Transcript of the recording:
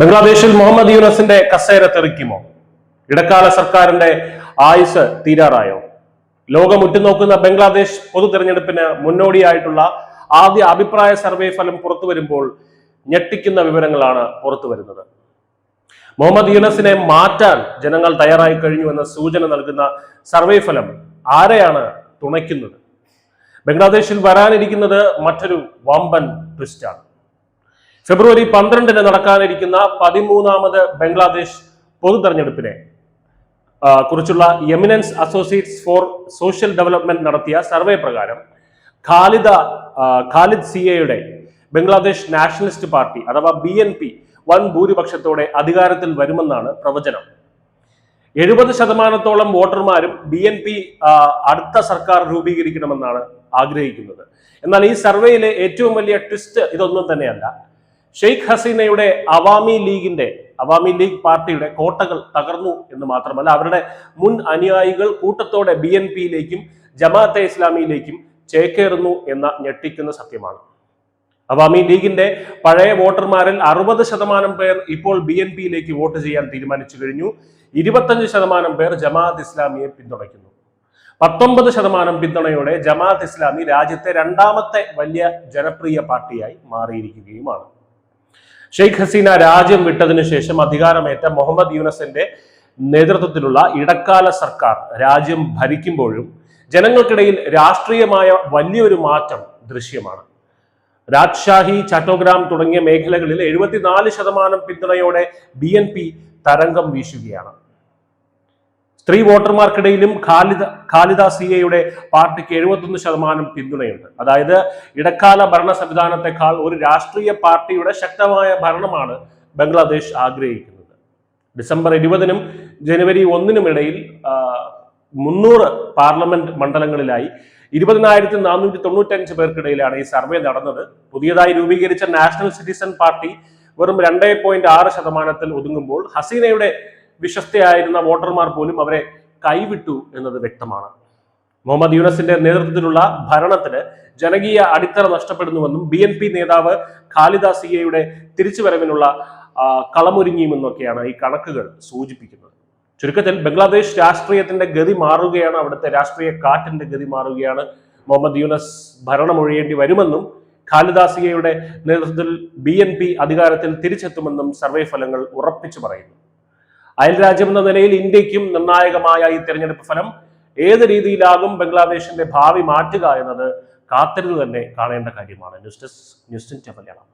ബംഗ്ലാദേശിൽ മുഹമ്മദ് യൂനസിന്റെ കസേര തെറിക്കുമോ? ഇടക്കാല സർക്കാരിന്റെ ആയുസ് തീരാറായോ? ലോകം ഉറ്റുനോക്കുന്ന ബംഗ്ലാദേശ് പൊതു തെരഞ്ഞെടുപ്പിന് മുന്നോടിയായിട്ടുള്ള ആദ്യ അഭിപ്രായ സർവേ ഫലം പുറത്തു വരുമ്പോൾ ഞെട്ടിക്കുന്ന വിവരങ്ങളാണ് പുറത്തു വരുന്നത്. മുഹമ്മദ് യൂനസിനെ മാറ്റാൻ ജനങ്ങൾ തയ്യാറായി കഴിഞ്ഞു എന്ന സൂചന നൽകുന്ന സർവേ ഫലം ആരെയാണ് തുണയ്ക്കുന്നത്? ബംഗ്ലാദേശിൽ വരാനിരിക്കുന്നത് മറ്റൊരു വമ്പൻ ട്വിസ്റ്റാണ്. ഫെബ്രുവരി 12 നടക്കാനിരിക്കുന്ന 13ാമത് ബംഗ്ലാദേശ് പൊതു തെരഞ്ഞെടുപ്പിനെ കുറിച്ചുള്ള Eminence Associates for Social Development നടത്തിയ സർവേ പ്രകാരം ഖാലിദ് സിയയുടെ ബംഗ്ലാദേശ് നാഷണലിസ്റ്റ് പാർട്ടി അഥവാ BNP വൻ ഭൂരിപക്ഷത്തോടെ അധികാരത്തിൽ വരുമെന്നാണ് പ്രവചനം. 70% വോട്ടർമാരും BNP അടുത്ത സർക്കാർ രൂപീകരിക്കണമെന്നാണ് ആഗ്രഹിക്കുന്നത്. എന്നാൽ ഈ സർവേയിലെ ഏറ്റവും വലിയ ട്വിസ്റ്റ് ഇതൊന്നും തന്നെയല്ല. ഷെയ്ഖ് ഹസീനയുടെ അവാമി ലീഗ് പാർട്ടിയുടെ കോട്ടകൾ തകർന്നു എന്ന് മാത്രമല്ല, അവരുടെ മുൻ അനുയായികൾ കൂട്ടത്തോടെ BNPയിലേക്കും ജമാഅത്തെ ഇസ്ലാമിയിലേക്കും ചേക്കേറുന്നു എന്ന ഞെട്ടിക്കുന്ന സത്യമാണ്. അവാമി ലീഗിന്റെ പഴയ വോട്ടർമാരിൽ 60% പേർ ഇപ്പോൾ BNPയിലേക്ക് വോട്ട് ചെയ്യാൻ തീരുമാനിച്ചു കഴിഞ്ഞു. 25% പേർ ജമാഅത്ത് ഇസ്ലാമിയെ പിന്തുണയ്ക്കുന്നു. 19% പിന്തുണയോടെ ജമാഅത്ത് ഇസ്ലാമി രാജ്യത്തെ രണ്ടാമത്തെ വലിയ ജനപ്രിയ പാർട്ടിയായി മാറിയിരിക്കുകയുമാണ്. ഷെയ്ഖ് ഹസീന രാജ്യം വിട്ടതിനു ശേഷം അധികാരമേറ്റ മുഹമ്മദ് യൂനസിന്റെ നേതൃത്വത്തിലുള്ള ഇടക്കാല സർക്കാർ രാജ്യം ഭരിക്കുമ്പോഴും ജനങ്ങൾക്കിടയിൽ രാഷ്ട്രീയമായ വലിയൊരു മാറ്റം ദൃശ്യമാണ്. രാജ്ഷാഹി, ചട്ടോഗ്രാം തുടങ്ങിയ മേഖലകളിൽ 74% പിന്തുണയോടെ BNP തരംഗം വീശുകയാണ്. സ്ത്രീ വോട്ടർമാർക്കിടയിലും ഖാലിദ സിയയുടെ പാർട്ടിക്ക് 71% പിന്തുണയുണ്ട്. അതായത് ഇടക്കാല ഭരണ സംവിധാനത്തെക്കാൾ ഒരു രാഷ്ട്രീയ പാർട്ടിയുടെ ശക്തമായ ഭരണമാണ് ബംഗ്ലാദേശ് ആഗ്രഹിക്കുന്നത്. ഡിസംബർ 20 ജനുവരി 1 ഇടയിൽ 300 പാർലമെന്റ് മണ്ഡലങ്ങളിലായി 20,495 പേർക്കിടയിലാണ് ഈ സർവേ നടന്നത്. പുതിയതായി രൂപീകരിച്ച നാഷണൽ സിറ്റിസൺ പാർട്ടി വെറും 2.6% ഒതുങ്ങുമ്പോൾ ഹസീനയുടെ വിശ്വസ്തയായിരുന്ന വോട്ടർമാർ പോലും അവരെ കൈവിട്ടു എന്നത് വ്യക്തമാണ്. മുഹമ്മദ് യൂനസിന്റെ നേതൃത്വത്തിലുള്ള ഭരണത്തിന് ജനകീയ അടിത്തറ നഷ്ടപ്പെടുന്നുവെന്നും BNP നേതാവ് ഖാലിദ സിയയുടെ തിരിച്ചുവരവിനുള്ള കളമൊരുങ്ങിയുമെന്നൊക്കെയാണ് ഈ കണക്കുകൾ സൂചിപ്പിക്കുന്നത്. ചുരുക്കത്തിൽ ബംഗ്ലാദേശ് രാഷ്ട്രീയത്തിന്റെ ഗതി മാറുകയാണ്, അവിടുത്തെ രാഷ്ട്രീയ കാറ്റിന്റെ ഗതി മാറുകയാണ്. മുഹമ്മദ് യൂനസ് ഭരണമൊഴിയേണ്ടി വരുമെന്നും ഖാലിദ സിയയുടെ നേതൃത്വത്തിൽ BNP അധികാരത്തിൽ തിരിച്ചെത്തുമെന്നും സർവേ ഫലങ്ങൾ ഉറപ്പിച്ചു പറയുന്നു. അയൽരാജ്യം എന്ന നിലയിൽ ഇന്ത്യക്കും നിർണായകമായ ഈ തെരഞ്ഞെടുപ്പ് ഫലം ഏത് രീതിയിലാകും ബംഗ്ലാദേശിന്റെ ഭാവി മാറ്റുക എന്നത് കാത്തിരുന്ന് തന്നെ കാണേണ്ട കാര്യമാണ്. News desk news 10 Malayalam.